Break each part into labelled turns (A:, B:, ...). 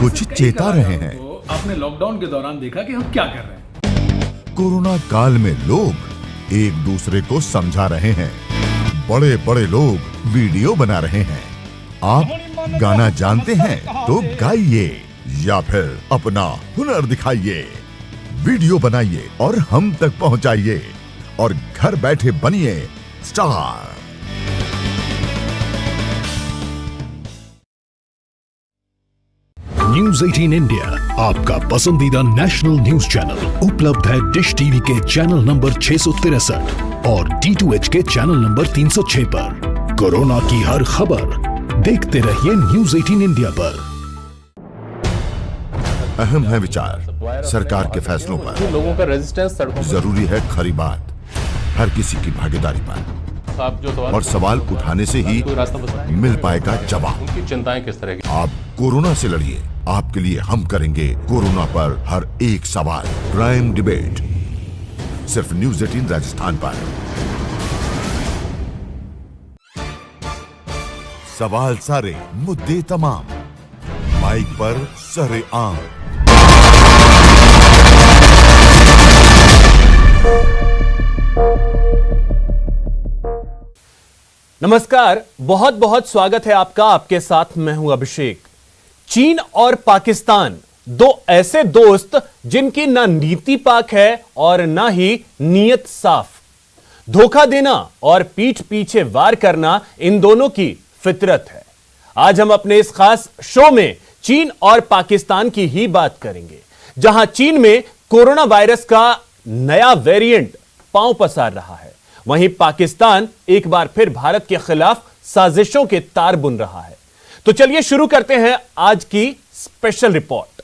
A: कुछ चेता रहे हैं।
B: आपने लॉकडाउन के दौरान देखा कि हम क्या कर रहे हैं।
A: कोरोना काल में लोग एक दूसरे को समझा रहे हैं। बड़े बड़े लोग वीडियो बना रहे हैं। आप गाना जानते हैं तो गाइए या फिर अपना हुनर दिखाइए। वीडियो बनाइए और हम तक पहुंचाइए और घर बैठे बनिए स्टार।
C: न्यूज 18 इंडिया आपका पसंदीदा नेशनल न्यूज चैनल उपलब्ध है डिश टीवी के चैनल नंबर 663 और D2H के चैनल नंबर 306 पर। कोरोना की हर खबर देखते रहिए न्यूज 18 इंडिया पर।
A: अहम है विचार सरकार के फैसलों पर।
D: लोगों का रेजिस्टेंस
A: जरूरी है खरी बात हर किसी की भागीदारी पर। और सवाल उठाने से ही मिल पाएगा जवाब।
D: उनकी चिंताएं किस तरह की?
A: आप कोरोना से लड़िए। आपके लिए हम करेंगे कोरोना पर हर एक सवाल। प्राइम डिबेट सिर्फ न्यूज 18 राजस्थान पर। सवाल सारे मुद्दे तमाम माइक पर सरेआम।
E: नमस्कार, बहुत बहुत स्वागत है आपका। आपके साथ मैं हूं अभिषेक। चीन और पाकिस्तान दो ऐसे दोस्त जिनकी ना नीति पाक है और ना ही नीयत साफ। धोखा देना और पीठ पीछे वार करना इन दोनों की फितरत है। आज हम अपने इस खास शो में चीन और पाकिस्तान की ही बात करेंगे, जहां चीन में कोरोना वायरस का नया वेरिएंट पांव पसार रहा है, वहीं पाकिस्तान एक बार फिर भारत के खिलाफ साजिशों के तार बुन रहा है। तो चलिए शुरू करते हैं आज की स्पेशल रिपोर्ट।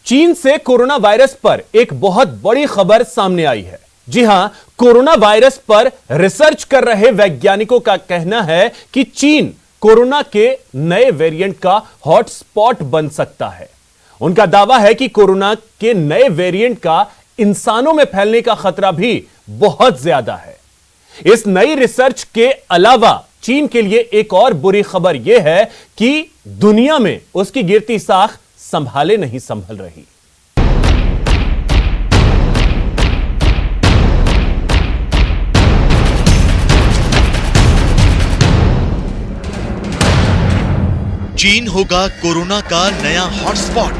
E: चीन से कोरोना वायरस पर एक बहुत बड़ी खबर सामने आई है। जी हां, कोरोना वायरस पर रिसर्च कर रहे वैज्ञानिकों का कहना है कि चीन कोरोना के नए वेरिएंट का हॉटस्पॉट बन सकता है। उनका दावा है कि कोरोना के नए वेरिएंट का इंसानों में फैलने का खतरा भी बहुत ज्यादा है। इस नई रिसर्च के अलावा चीन के लिए एक और बुरी खबर यह है कि दुनिया में उसकी गिरती साख संभाले नहीं संभल रही।
F: चीन होगा कोरोना का नया हॉटस्पॉट।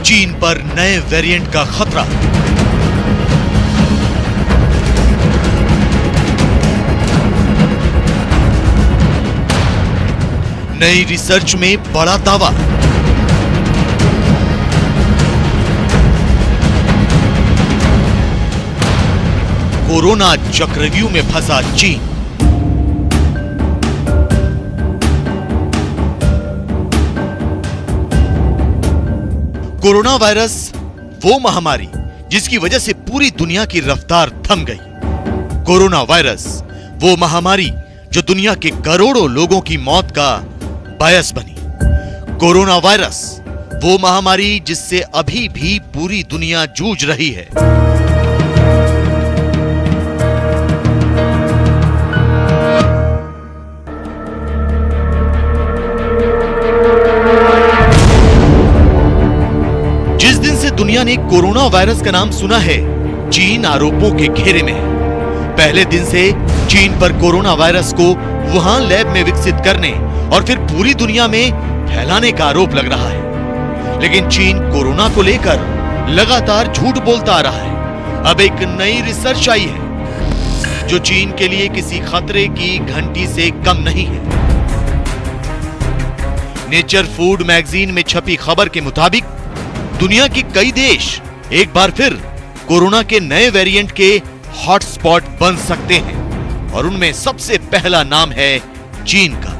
F: चीन पर नए वेरिएंट का खतरा। नई रिसर्च में बड़ा दावा। कोरोना चक्रव्यूह में फंसा चीन। कोरोना वायरस वो महामारी जिसकी वजह से पूरी दुनिया की रफ्तार थम गई। कोरोना वायरस वो महामारी जो दुनिया के करोड़ों लोगों की मौत का बायस बनी। कोरोना वायरस वो महामारी जिससे अभी भी पूरी दुनिया जूझ रही है। जिस दिन से दुनिया ने कोरोना वायरस का नाम सुना है, चीन आरोपों के घेरे में है। पहले दिन से चीन पर कोरोना वायरस को वुहान लैब में विकसित करने और फिर पूरी दुनिया में फैलाने का आरोप लग रहा है। लेकिन चीन कोरोना को लेकर लगातार झूठ बोलता आ रहा है। अब एक नई रिसर्च आई है जो चीन के लिए किसी खतरे की घंटी से कम नहीं है। नेचर फूड मैगजीन में छपी खबर के मुताबिक दुनिया के कई देश एक बार फिर कोरोना के नए वेरिएंट के हॉटस्पॉट बन सकते हैं और उनमें सबसे पहला नाम है चीन का।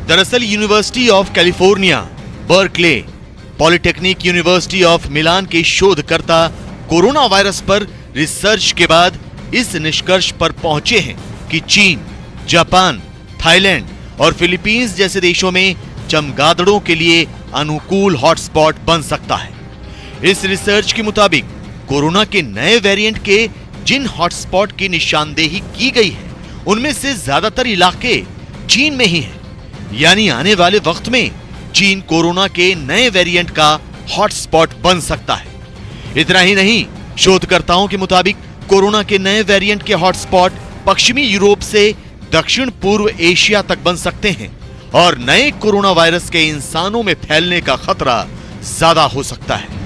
F: दरअसल university of California, Berkeley, polytechnic university of Milan के शोधकर्ता कोरोना वायरस पर रिसर्च के बाद इस निष्कर्ष पर पहुंचे हैं कि चीन, जापान, थाईलैंड और फिलीपींस जैसे देशों में चमगादड़ों के लिए अनुकूल हॉटस्पॉट बन सकता है। इस रिसर्च के मुताबिक कोरोना के नए वेरिएंट के जिन हॉटस्पॉट की निशानदेही की गई है, उनमें से ज्यादातर इलाके चीन में ही हैं। यानी आने वाले वक्त में चीन कोरोना के नए वेरिएंट का हॉटस्पॉट बन सकता है। इतना ही नहीं, शोधकर्ताओं के मुताबिक कोरोना के नए वेरिएंट के हॉटस्पॉट पश्चिमी यूरोप से दक्षिण पूर्व एशिया तक बन सकते हैं और नए कोरोना वायरस के इंसानों में फैलने का खतरा ज्यादा हो सकता है।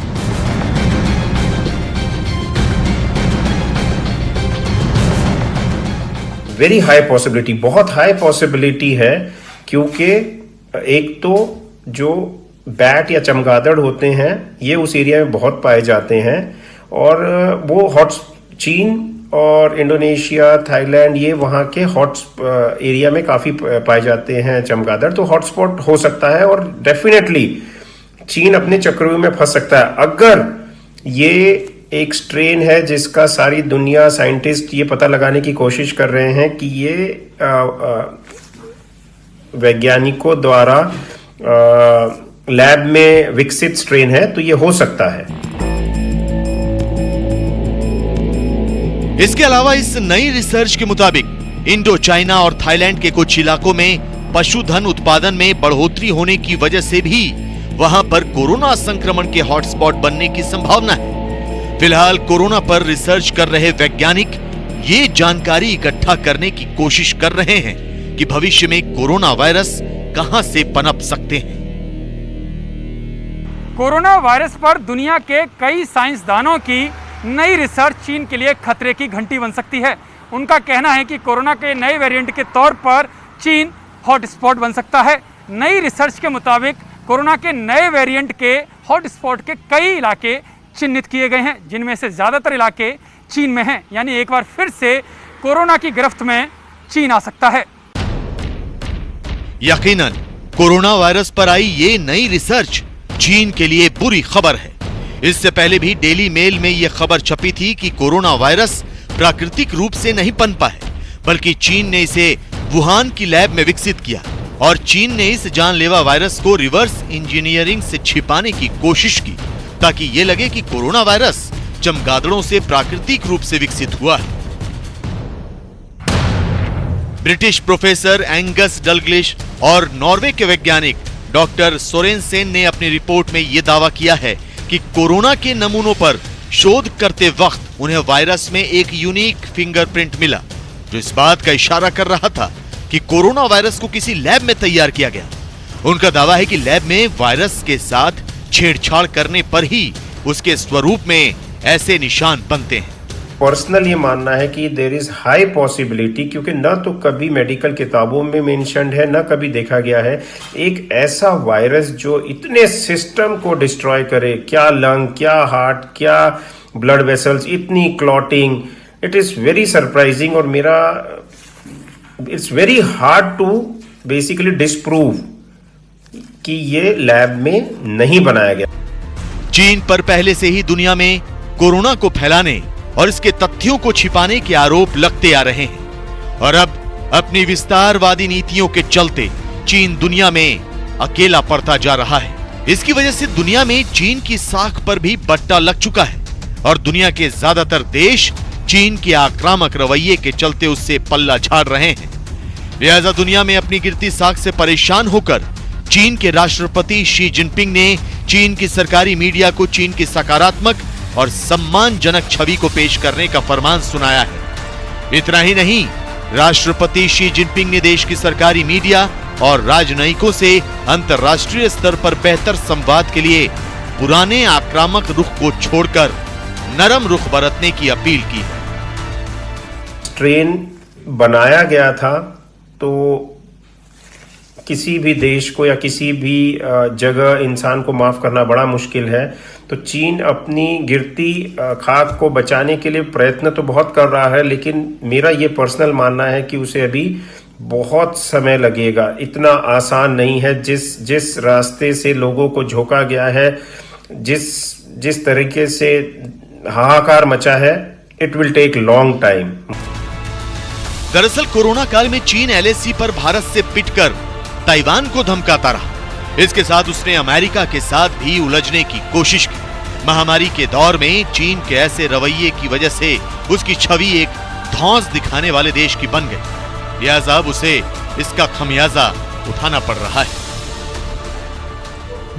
G: वेरी हाई पॉसिबिलिटी, बहुत हाई पॉसिबिलिटी है, क्योंकि एक तो जो बैट या चमगादड़ होते हैं ये उस एरिया में बहुत पाए जाते हैं और वो चीन और इंडोनेशिया, थाईलैंड, ये वहाँ के हॉट एरिया में काफ़ी पाए जाते हैं चमगादड़, तो हॉटस्पॉट हो सकता है और डेफिनेटली चीन अपने चक्रव्यूह में फंस सकता है। अगर ये एक स्ट्रेन है जिसका सारी दुनिया, साइंटिस्ट ये पता लगाने की कोशिश कर रहे हैं कि ये वैज्ञानिकों द्वारा लैब में विकसित स्ट्रेन है, तो ये हो सकता है।
F: इसके अलावा इस नई रिसर्च के मुताबिक इंडो चाइना और थाईलैंड के कुछ इलाकों में पशुधन उत्पादन में बढ़ोतरी होने की वजह से भी वहां पर कोरोना संक्रमण के हॉटस्पॉट बनने की संभावना है। फिलहाल कोरोना पर रिसर्च कर रहे वैज्ञानिक ये जानकारी इकट्ठा करने की कोशिश कर रहे हैं कि भविष्य में कोरोना वायरस कहां से पनप सकते हैं।
H: कोरोना वायरस पर दुनिया के कई साइंसदानों की नई रिसर्च चीन के लिए खतरे की घंटी बन सकती है। उनका कहना है कि कोरोना के नए वेरिएंट के तौर पर चीन हॉटस्पॉट बन सकता है। नई रिसर्च के मुताबिक कोरोना के नए वेरिएंट के हॉटस्पॉट के कई इलाके चिन्हित किए गए हैं, जिनमें से ज्यादातर इलाके चीन में हैं। यानी एक बार फिर से कोरोना की गिरफ्त में चीन आ सकता है।
F: यकीनन कोरोना वायरस पर आई ये नई रिसर्च चीन के लिए बुरी खबर है। इससे पहले भी डेली मेल में यह खबर छपी थी कि कोरोना वायरस प्राकृतिक रूप से नहीं पनपा है, बल्कि चीन ने इसे वुहान की लैब में विकसित किया और चीन ने इस जानलेवा वायरस को रिवर्स इंजीनियरिंग से छिपाने की कोशिश की, ताकि ये लगे कि कोरोना वायरस चमगादड़ों से प्राकृतिक रूप से विकसित हुआ है। ब्रिटिश प्रोफेसर एंगस डलग्लिश और नॉर्वे के वैज्ञानिक डॉक्टर सोरेनसेन ने अपनी रिपोर्ट में यह दावा किया है कि कोरोना के नमूनों पर शोध करते वक्त उन्हें वायरस में एक यूनिक फिंगरप्रिंट मिला, जो इस बात का इशारा कर रहा था कि कोरोना वायरस को किसी लैब में तैयार किया गया। उनका दावा है कि लैब में वायरस के साथ छेड़छाड़ करने पर ही उसके स्वरूप में ऐसे निशान बनते हैं।
G: पर्सनल ये मानना है कि देयर इज हाई पॉसिबिलिटी, क्योंकि न तो कभी मेडिकल किताबों में मेंशन्ड है, न कभी देखा गया है एक ऐसा वायरस जो इतने सिस्टम को डिस्ट्रॉय करे, क्या लंग, क्या हार्ट, क्या ब्लड वेसल्स, इतनी clotting. It is very surprising और मेरा it's very hard to basically disprove कि ये लैब में नहीं बनाया गया।
F: चीन पर पहले से ही दुनिया में कोरोना को फैलाने और इसके तथ्यों को छिपाने के आरोप लगते आ रहे हैं और अब अपनी विस्तारवादी नीतियों के चलते चीन दुनिया में अकेला पड़ता जा रहा है। इसकी वजह से दुनिया में चीन की साख पर भी बट्टा लग चुका है और दुनिया के ज्यादातर देश चीन के आक्रामक रवैये के चलते उससे पल्ला झाड़ रहे हैं। लिहाजा दुनिया में अपनी गिरती साख से परेशान होकर चीन के राष्ट्रपति शी जिनपिंग ने चीन की सरकारी मीडिया को चीन की सकारात्मक और सम्मानजनक छवि को पेश करने का फरमान सुनाया है। इतना ही नहीं, राष्ट्रपति शी जिनपिंग ने देश की सरकारी मीडिया और राजनयिकों से अंतर्राष्ट्रीय स्तर पर बेहतर संवाद के लिए पुराने आक्रामक रुख को छोड़कर नरम रुख बरतने की अपील की है।
G: ट्रेन बनाया गया था तो किसी भी देश को या किसी भी जगह इंसान को माफ करना बड़ा मुश्किल है, तो चीन अपनी गिरती खाक को बचाने के लिए प्रयत्न तो बहुत कर रहा है, लेकिन मेरा ये पर्सनल मानना है कि उसे अभी बहुत समय लगेगा। इतना आसान नहीं है। जिस रास्ते से लोगों को झोंका गया है, जिस तरीके से हाहाकार मचा है, it will take long time.
F: दरअसल कोरोना काल में चीन LAC पर भारत से पिटकर ताइवान को धमकाता रहा। इसके साथ उसने अमेरिका के साथ भी उलझने की कोशिश की। महामारी के दौर में चीन के ऐसे रवैये की वजह से उसकी छवि एक धौंस दिखाने वाले देश की बन गई। लिहाजा अब उसे इसका खमियाजा उठाना पड़ रहा है।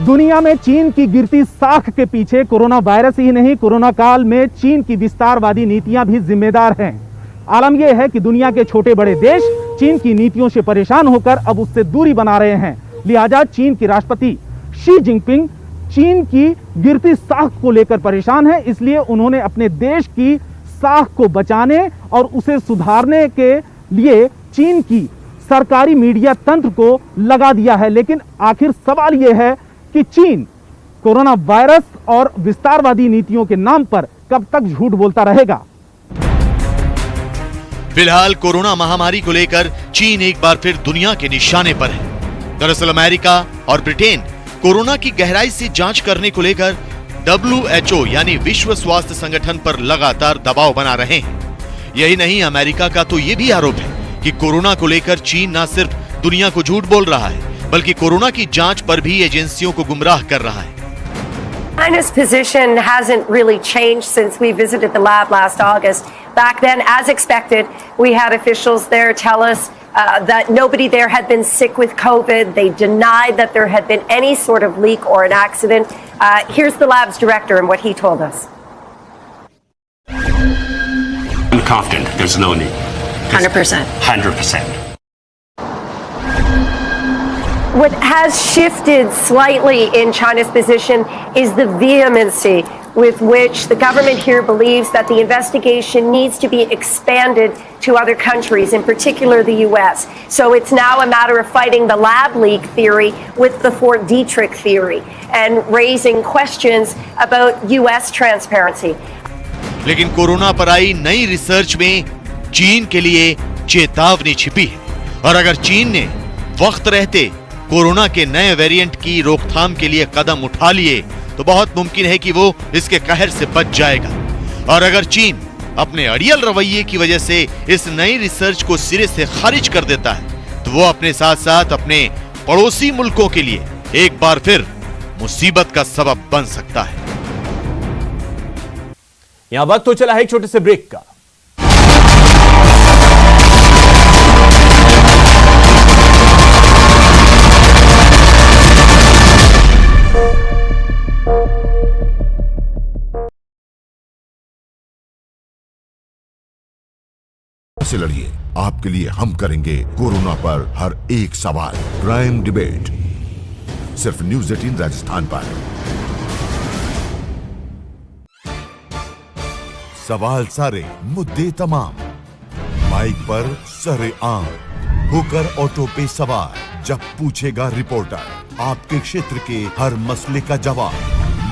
I: दुनिया में चीन की गिरती साख के पीछे कोरोना वायरस ही नहीं, कोरोना काल में चीन की विस्तारवादी नीतियां भी जिम्मेदार हैं। आलम यह है कि दुनिया के छोटे बड़े देश चीन की नीतियों से परेशान होकर अब उससे दूरी बना रहे हैं। लिहाजा चीन के राष्ट्रपति शी जिनपिंग चीन की गिरती साख को लेकर परेशान है, इसलिए उन्होंने अपने देश की साख को बचाने और उसे सुधारने के लिए चीन की सरकारी मीडिया तंत्र को लगा दिया है। लेकिन आखिर सवाल यह है कि चीन कोरोना वायरस और विस्तारवादी नीतियों के नाम पर कब तक झूठ बोलता रहेगा।
F: फिलहाल कोरोना महामारी को लेकर चीन एक बार फिर दुनिया के निशाने पर है। दरअसल अमेरिका और ब्रिटेन कोरोना की गहराई से जांच करने को लेकर WHO यानी विश्व स्वास्थ्य संगठन पर लगातार दबाव बना रहे हैं। यही नहीं, अमेरिका का तो ये भी आरोप है कि कोरोना को लेकर चीन न सिर्फ दुनिया को झूठ बोल रहा है, बल्कि कोरोना की जांच पर भी एजेंसियों को गुमराह कर रहा है।
J: China's position hasn't really changed since we visited the lab last August. Back then, as expected, we had officials there tell us that nobody there had been sick with COVID. They denied that there had been any sort of leak or an accident. Here's the lab's director and what he told us.
K: I'm confident there's no need.
J: 100%.
K: 100%.
J: What has shifted slightly in China's position is the vehemency with which the government here believes that the investigation needs to be expanded to other countries, in particular the US. So it's now a matter of fighting the lab leak theory with the Fort Detrick theory and raising questions about US transparency.
F: लेकिन corona पर आई नई research में चीन के लिए चेतावनी छिपी है और अगर चीन ने वक्त रहते कोरोना के नए वेरिएंट की रोकथाम के लिए कदम उठा लिए तो बहुत मुमकिन है कि वो इसके कहर से बच जाएगा। और अगर चीन अपने अड़ियल रवैये की वजह से इस नई रिसर्च को सिरे से खारिज कर देता है तो वो अपने साथ साथ अपने पड़ोसी मुल्कों के लिए एक बार फिर मुसीबत का सबब बन सकता है।
E: यहां वक्त तो चला है एक छोटे से ब्रेक का।
A: से लड़िए, आपके लिए हम करेंगे कोरोना पर हर एक सवाल। प्राइम डिबेट सिर्फ न्यूज़ 18 राजस्थान पर। सवाल सारे, मुद्दे तमाम, माइक पर सरे आम होकर ऑटो पे सवार। जब पूछेगा रिपोर्टर आपके क्षेत्र के हर मसले का जवाब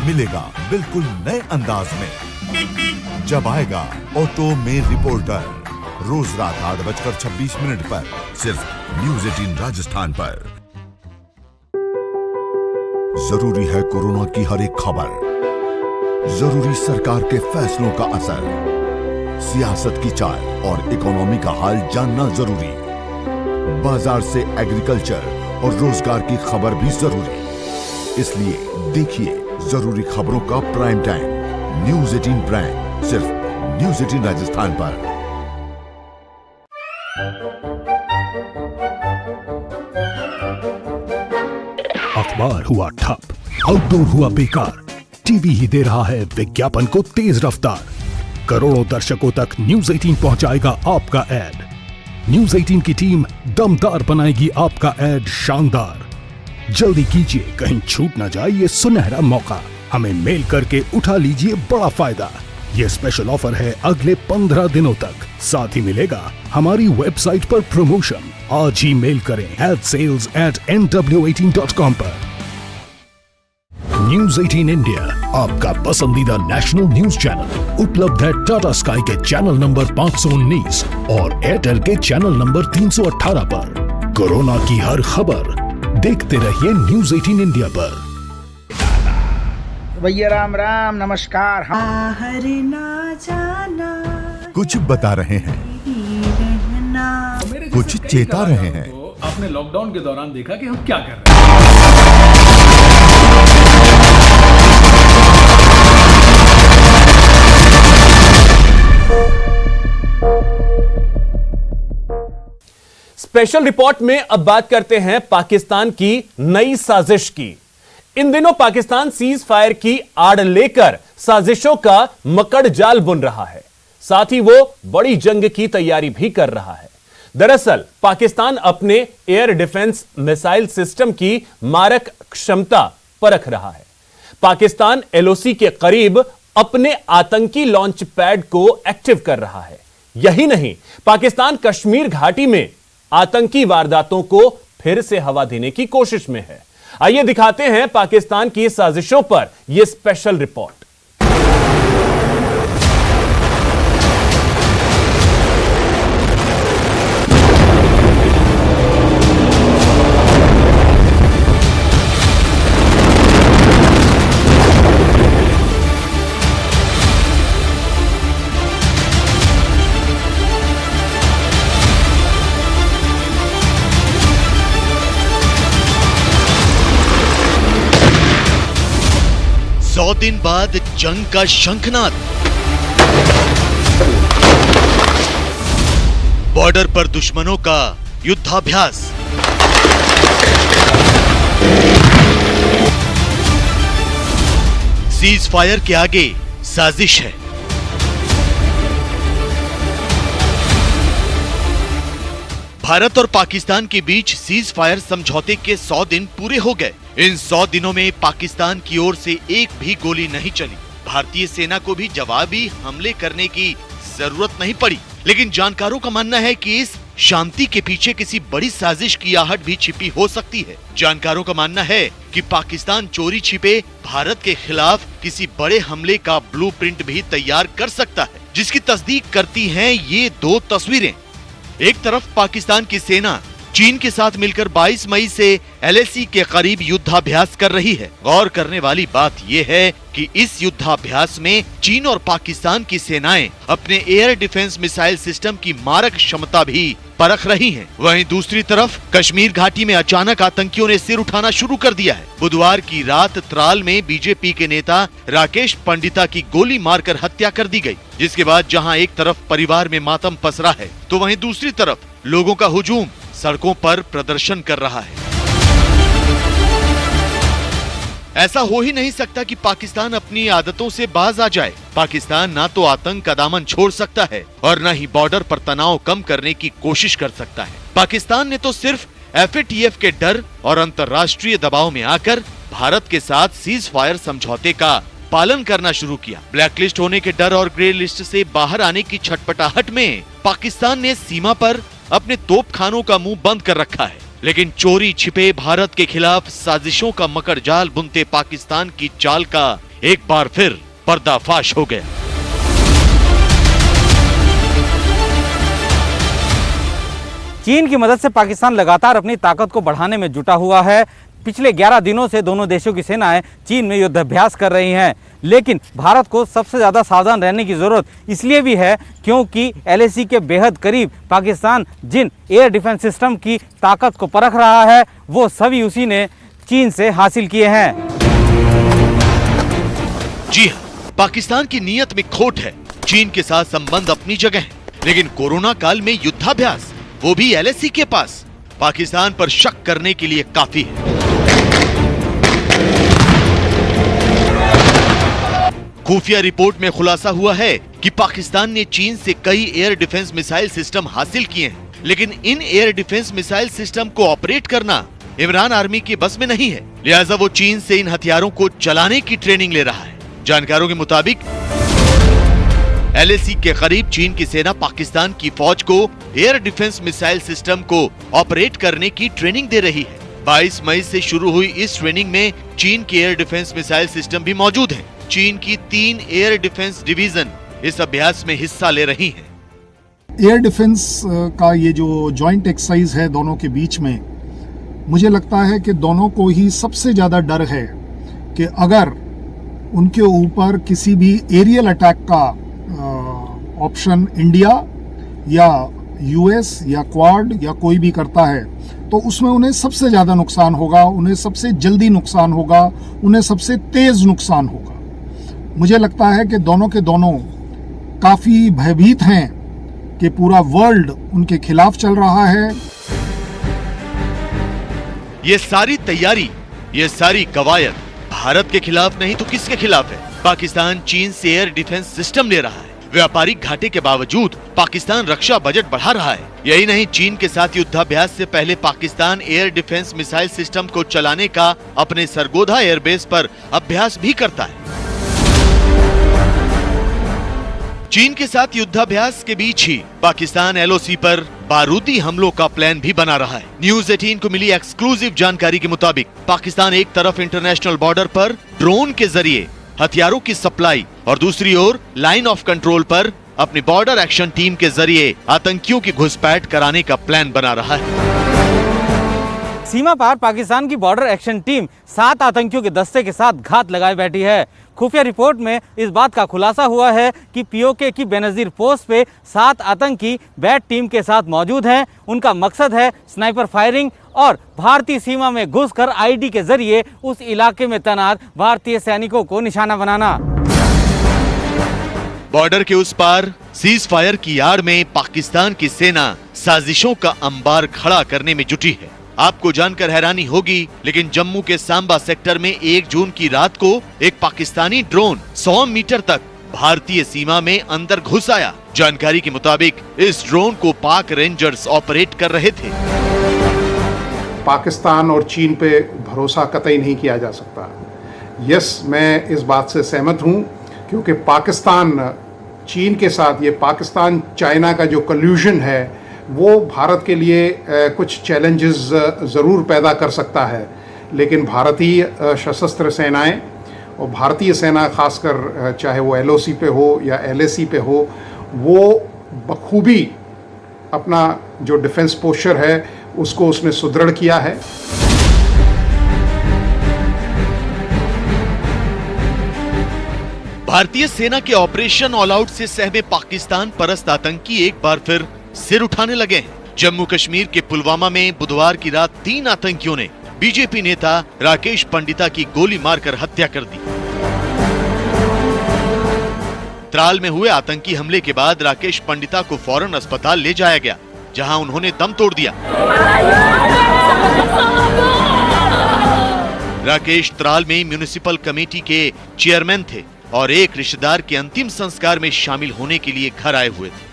A: मिलेगा बिल्कुल नए अंदाज में। जब आएगा ऑटो में रिपोर्टर, रोज रात 8:26 पर सिर्फ न्यूज़ 18 राजस्थान पर। जरूरी है कोरोना की हर एक खबर, जरूरी सरकार के फैसलों का असर, सियासत की चाल और इकोनॉमी का हाल जानना जरूरी, बाजार से एग्रीकल्चर और रोजगार की खबर भी जरूरी। इसलिए देखिए जरूरी खबरों का प्राइम टाइम न्यूज़ 18 प्राइम सिर्फ न्यूज़ 18 राजस्थान पर।
C: अखबार हुआ ठप, आउटडोर हुआ बेकार, टीवी ही दे रहा है विज्ञापन को तेज रफ्तार। करोड़ों दर्शकों तक न्यूज़ 18 पहुंचाएगा आपका ऐड। न्यूज़ 18 की टीम दमदार बनाएगी आपका ऐड शानदार। जल्दी कीजिए, कहीं छूट ना जाए ये सुनहरा मौका। हमें मेल करके उठा लीजिए बड़ा फायदा। ये स्पेशल ऑफर है अगले 15 दिनों तक। साथ ही मिलेगा हमारी वेबसाइट पर प्रमोशन। आज ही मेल करें sales@nw18.com पर। न्यूज़ 18 इंडिया आपका पसंदीदा नेशनल न्यूज चैनल उपलब्ध है टाटा स्काई के चैनल नंबर 519 और एयरटेल के चैनल नंबर 318 पर। कोरोना की हर खबर देखते रहिए न्यूज़ 18 इंडिया पर।
L: भैया राम राम, नमस्कार।
M: बाहर ना जाना
A: कुछ बता रहे हैं,
B: मेरे
A: कुछ
B: जैसे कई
A: चेता रहे
B: कलाकारों
A: हैं।
B: को आपने लॉकडाउन के दौरान देखा कि हम क्या कर रहे हैं।
E: स्पेशल रिपोर्ट में अब बात करते हैं पाकिस्तान की नई साजिश की। इन दिनों पाकिस्तान सीज फायर की आड़ लेकर साजिशों का मकड़ जाल बुन रहा है, साथ ही वो बड़ी जंग की तैयारी भी कर रहा है। दरअसल पाकिस्तान अपने एयर डिफेंस मिसाइल सिस्टम की मारक क्षमता परख रहा है। पाकिस्तान एलओसी के करीब अपने आतंकी लॉन्च पैड को एक्टिव कर रहा है। यही नहीं, पाकिस्तान कश्मीर घाटी में आतंकी वारदातों को फिर से हवा देने की कोशिश में है। आइए दिखाते हैं पाकिस्तान की साजिशों पर यह स्पेशल रिपोर्ट।
F: सौ दिन बाद जंग का शंखनाद, बॉर्डर पर दुश्मनों का युद्धाभ्यास, सीज फायर के आगे साजिश है। भारत और पाकिस्तान के बीच सीज फायर समझौते के 100 दिन पूरे हो गए। इन 100 दिनों में पाकिस्तान की ओर से एक भी गोली नहीं चली। भारतीय सेना को भी जवाबी हमले करने की जरूरत नहीं पड़ी। लेकिन जानकारों का मानना है कि इस शांति के पीछे किसी बड़ी साजिश की आहट भी छिपी हो सकती है। जानकारों का मानना है कि पाकिस्तान चोरी छिपे भारत के खिलाफ किसी बड़े हमले का ब्लूप्रिंट भी तैयार कर सकता है, जिसकी तस्दीक करती हैं ये दो तस्वीरें। एक तरफ पाकिस्तान की सेना चीन के साथ मिलकर 22 मई से एलएसी के करीब युद्धाभ्यास कर रही है। गौर करने वाली बात यह है कि इस युद्धाभ्यास में चीन और पाकिस्तान की सेनाएं अपने एयर डिफेंस मिसाइल सिस्टम की मारक क्षमता भी परख रही हैं। वहीं दूसरी तरफ कश्मीर घाटी में अचानक आतंकियों ने सिर उठाना शुरू कर दिया है। बुधवार की रात त्राल में बीजेपी के नेता राकेश पंडिता की गोली मारकर हत्या कर दी गई, जिसके बाद जहां एक तरफ परिवार में मातम पसरा है, तो वहीं दूसरी तरफ लोगों का हुजूम सड़कों पर प्रदर्शन कर रहा है। ऐसा हो ही नहीं सकता कि पाकिस्तान अपनी आदतों से बाज आ जाए। पाकिस्तान ना तो आतंक का दामन छोड़ सकता है और न ही बॉर्डर पर तनाव कम करने की कोशिश कर सकता है। पाकिस्तान ने तो सिर्फ FATF के डर और अंतर्राष्ट्रीय दबाव में आकर भारत के साथ सीज फायर समझौते का पालन करना शुरू किया। ब्लैकलिस्ट होने के डर और ग्रे लिस्ट से बाहर आने की छटपटाहट में पाकिस्तान ने सीमा पर अपने तोपखानों का मुंह बंद कर रखा है। लेकिन चोरी छिपे भारत के खिलाफ साजिशों का मकर जाल बुनते पाकिस्तान की चाल का एक बार फिर पर्दाफाश हो गया।
H: चीन की मदद से पाकिस्तान लगातार अपनी ताकत को बढ़ाने में जुटा हुआ है। पिछले 11 दिनों से दोनों देशों की सेनाएं चीन में युद्धाभ्यास कर रही हैं। लेकिन भारत को सबसे ज़्यादा सावधान रहने की ज़रूरत इसलिए भी है क्योंकि LAC के बेहद करीब पाकिस्तान जिन एयर डिफेंस सिस्टम की ताकत को परख रहा है, वो सभी उसी ने चीन से हासिल किए हैं।
F: जी हाँ, पाकिस्तान की नीयत में खोट है। चीन के साथ संबंध अपनी जगह है, लेकिन कोरोना काल में युद्धाभ्यास, वो भी LAC के पास, पाकिस्तान पर शक करने के लिए काफी है। खुफिया रिपोर्ट में खुलासा हुआ है कि पाकिस्तान ने चीन से कई एयर डिफेंस मिसाइल सिस्टम हासिल किए हैं, लेकिन in air defence missile system को ऑपरेट करना इमरान आर्मी की बस में नहीं है। लिहाजा वो चीन से इन हथियारों को चलाने की ट्रेनिंग ले रहा है। जानकारों के मुताबिक LAC के करीब चीन की सेना पाकिस्तान की फौज को एयर डिफेंस मिसाइल सिस्टम को ऑपरेट करने की ट्रेनिंग दे रही है। 22 मई से शुरू हुई इस ट्रेनिंग में चीन के एयर डिफेंस मिसाइल सिस्टम भी मौजूद हैं। चीन की 3 एयर डिफेंस डिवीजन इस अभ्यास में हिस्सा ले रही हैं।
L: एयर डिफेंस का ये जो जॉइंट एक्सरसाइज है दोनों के बीच में, मुझे लगता है कि दोनों को ही सबसे ज्यादा डर है कि अगर उनके ऊपर किसी भी एरियल अटैक का ऑप्शन इंडिया या यूएस या क्वाड या कोई भी करता है तो उसमें उन्हें सबसे ज़्यादा नुकसान होगा, उन्हें सबसे जल्दी नुकसान होगा, उन्हें सबसे तेज़ नुकसान होगा। मुझे लगता है कि दोनों के दोनों काफ़ी भयभीत हैं कि पूरा वर्ल्ड उनके खिलाफ चल रहा है।
F: ये सारी तैयारी, ये सारी कवायद भारत के खिलाफ नहीं तो किसके खिलाफ है? पाकिस्तान चीन से एयर डिफेंस सिस्टम ले रहा है। व्यापारिक घाटे के बावजूद पाकिस्तान रक्षा बजट बढ़ा रहा है। यही नहीं, चीन के साथ युद्धाभ्यास से पहले Pakistan air defence missile system को चलाने का अपने सरगोधा एयरबेस पर अभ्यास भी करता है। चीन के साथ युद्धाभ्यास के बीच ही पाकिस्तान एलओसी पर बारूदी हमलों का प्लान भी बना रहा है। न्यूज 18 को मिली एक्सक्लूसिव जानकारी के मुताबिक पाकिस्तान एक तरफ इंटरनेशनल बॉर्डर पर ड्रोन के जरिए हथियारों की सप्लाई और दूसरी ओर लाइन ऑफ कंट्रोल पर अपनी बॉर्डर एक्शन टीम के जरिए आतंकियों की घुसपैठ कराने का प्लान बना रहा है।
M: सीमा पार पाकिस्तान की बॉर्डर एक्शन टीम 7 आतंकियों के दस्ते के साथ घात लगाए बैठी है। खुफिया रिपोर्ट में इस बात का खुलासा हुआ है कि पीओके की बेनजीर पोस्ट पे 7 आतंकी बैट टीम के साथ मौजूद हैं। उनका मकसद है स्नाइपर फायरिंग और भारतीय सीमा में घुसकर आईडी के जरिए उस इलाके में तैनात भारतीय सैनिकों को निशाना बनाना।
F: बॉर्डर के उस पार सीज फायर की आड़ में पाकिस्तान की सेना साजिशों का अंबार खड़ा करने में जुटी है। आपको जानकर हैरानी होगी, लेकिन जम्मू के सांबा सेक्टर में 1 जून की रात को एक पाकिस्तानी ड्रोन 100 मीटर तक भारतीय सीमा में अंदर घुस आया। जानकारी के मुताबिक इस ड्रोन को पाक रेंजर्स ऑपरेट कर रहे थे।
N: पाकिस्तान और चीन पे भरोसा कतई नहीं किया जा सकता। यस, मैं इस बात से सहमत हूँ, क्योंकि पाकिस्तान चीन के साथ ये पाकिस्तान चाइना का जो कल्यूजन है वो भारत के लिए कुछ चैलेंजेस ज़रूर पैदा कर सकता है, लेकिन भारतीय सशस्त्र सेनाएं और भारतीय सेना खासकर चाहे वो एलओसी पे हो या एलएसी पे हो, वो बखूबी अपना जो डिफेंस पोस्चर है उसको उसने सुदृढ़ किया है।
F: भारतीय सेना के ऑपरेशन ऑल आउट से सहमे पाकिस्तान परस्त आतंकी एक बार फिर सिर उठाने लगे हैं। जम्मू कश्मीर के पुलवामा में बुधवार की रात 3 आतंकियों ने बीजेपी नेता राकेश पंडिता की गोली मारकर हत्या कर दी। त्राल में हुए आतंकी हमले के बाद राकेश पंडिता को फौरन अस्पताल ले जाया गया, जहां उन्होंने दम तोड़ दिया। राकेश त्राल में म्युनिसिपल कमेटी के चेयरमैन थे और एक रिश्तेदार के अंतिम संस्कार में शामिल होने के लिए घर आए हुए थे।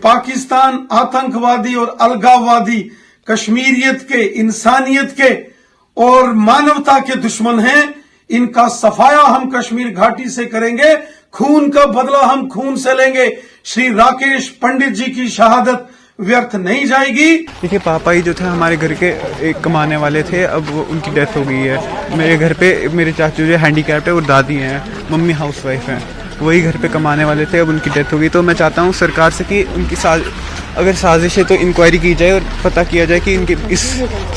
O: पाकिस्तान आतंकवादी और अलगाववादी कश्मीरियत के, इंसानियत के और मानवता के दुश्मन हैं। इनका सफाया हम कश्मीर घाटी से करेंगे, खून का बदला हम खून से लेंगे। श्री राकेश पंडित जी की शहादत व्यर्थ नहीं जाएगी।
P: देखिए, पापा ही जो थे हमारे घर के एक कमाने वाले थे, अब वो उनकी डेथ हो गई है। मेरे घर पे मेरे चाचू जो हैंडीकैप्ड है और दादी हैं, मम्मी हाउसवाइफ हैं, वही घर पे कमाने वाले थे, अब उनकी डेथ हो गई। तो मैं चाहता हूँ सरकार से कि उनकी अगर साजिश है तो इंक्वायरी की जाए और पता किया जाए कि इनके इस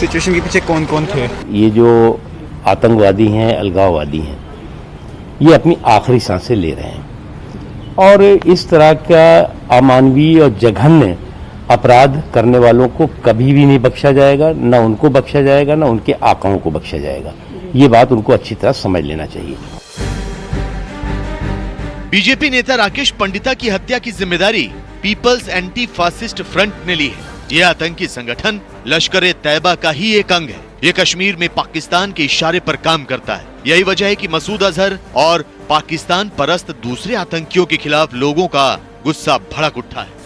P: सिचुएशन के पीछे कौन कौन थे।
Q: ये जो आतंकवादी हैं, अलगाववादी हैं, ये अपनी आखिरी सांसें ले रहे हैं और इस तरह का अमानवीय और जघन्य अपराध करने वालों को कभी भी नहीं बख्शा जाएगा, ना उनको बख्शा जाएगा, ना उनके आकाओं को बख्शा जाएगा। ये बात उनको अच्छी तरह समझ लेना चाहिए।
F: बीजेपी नेता राकेश पंडिता की हत्या की जिम्मेदारी पीपल्स एंटी फासिस्ट फ्रंट ने ली है। ये आतंकी संगठन लश्कर-ए तैयबा का ही एक अंग है। ये कश्मीर में पाकिस्तान के इशारे पर काम करता है। यही वजह है कि मसूद अजहर और पाकिस्तान परस्त दूसरे आतंकियों के खिलाफ लोगों का गुस्सा भड़क उठा है।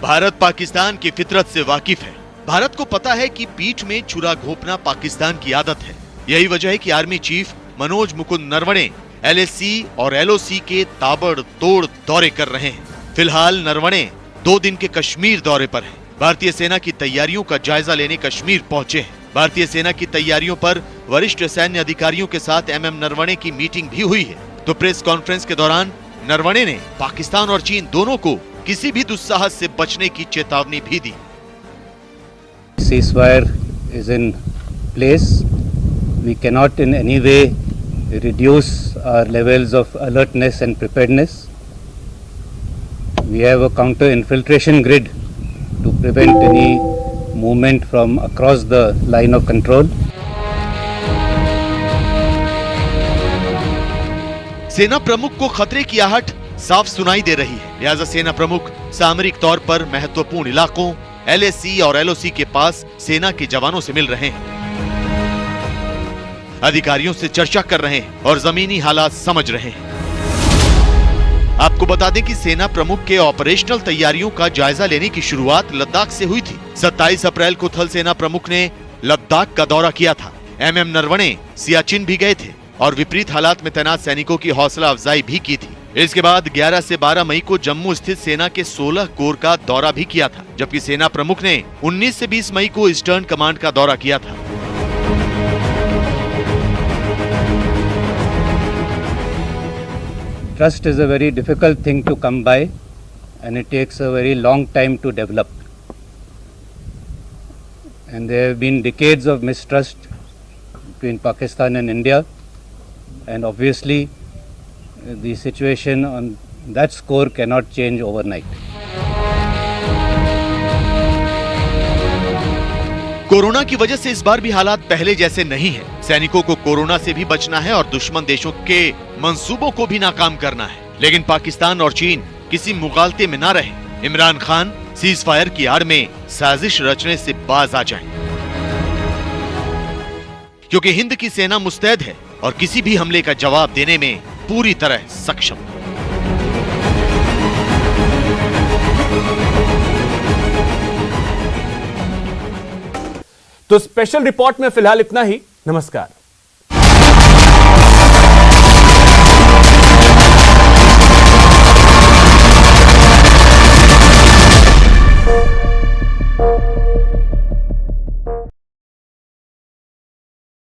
F: भारत पाकिस्तान की फितरत से वाकिफ है। भारत को पता है कि पीठ में छुरा घोंपना पाकिस्तान की आदत है। यही वजह है कि army chief Manoj Mukund Naravane LAC और एलओसी के ताबड़तोड़ दौरे कर रहे हैं। फिलहाल नरवणे 2 दिन के कश्मीर दौरे पर हैं। भारतीय सेना की तैयारियों का जायजा लेने कश्मीर पहुंचे हैं। भारतीय सेना की तैयारियों पर वरिष्ठ सैन्य अधिकारियों के साथ एमएम नरवणे की मीटिंग भी हुई है। तो प्रेस कॉन्फ्रेंस के दौरान नरवणे ने पाकिस्तान और चीन दोनों को किसी भी दुस्साहस से बचने की चेतावनी भी दी।
R: Ceasefire is in place. We cannot in any way reduce
Q: our levels of alertness and preparedness. We have a counter-infiltration grid to prevent any movement from across the line of control.
F: सेना प्रमुख को खतरे की आहट साफ सुनाई दे रही है, लिहाजा सेना प्रमुख सामरिक तौर पर महत्वपूर्ण इलाकों LAC और LOC के पास सेना के जवानों से मिल रहे हैं, अधिकारियों से चर्चा कर रहे हैं और जमीनी हालात समझ रहे हैं। आपको बता दें कि सेना प्रमुख के ऑपरेशनल तैयारियों का जायजा लेने की शुरुआत लद्दाख से हुई थी। 27 अप्रैल को थल सेना प्रमुख ने लद्दाख का दौरा किया था। MM नरवणे सियाचिन भी गए थे और विपरीत हालात में तैनात सैनिकों की हौसला अफजाई भी की थी। इसके बाद 11 से 12 मई को जम्मू स्थित सेना के 16 कोर का दौरा भी किया था, जबकि सेना प्रमुख ने 19 से 20 मई को ईस्टर्न कमांड का दौरा किया था।
Q: Trust is a very difficult thing to come by and it takes a very long time to develop. And there have been decades of mistrust between Pakistan and India, and obviously the situation on that score cannot change overnight.
F: Corona की वजह से इस बार भी हालात पहले जैसे नहीं है। सैनिकों को कोरोना से भी बचना है और दुश्मन देशों के मंसूबों को भी नाकाम करना है, लेकिन पाकिस्तान और चीन किसी मुगालते में ना रहे। इमरान खान सीज फायर की आड़ में साजिश रचने से बाज आ जाएं, क्योंकि हिंद की सेना मुस्तैद है और किसी भी हमले का जवाब देने में पूरी तरह सक्षम।
E: तो स्पेशल रिपोर्ट में फिलहाल इतना ही। नमस्कार।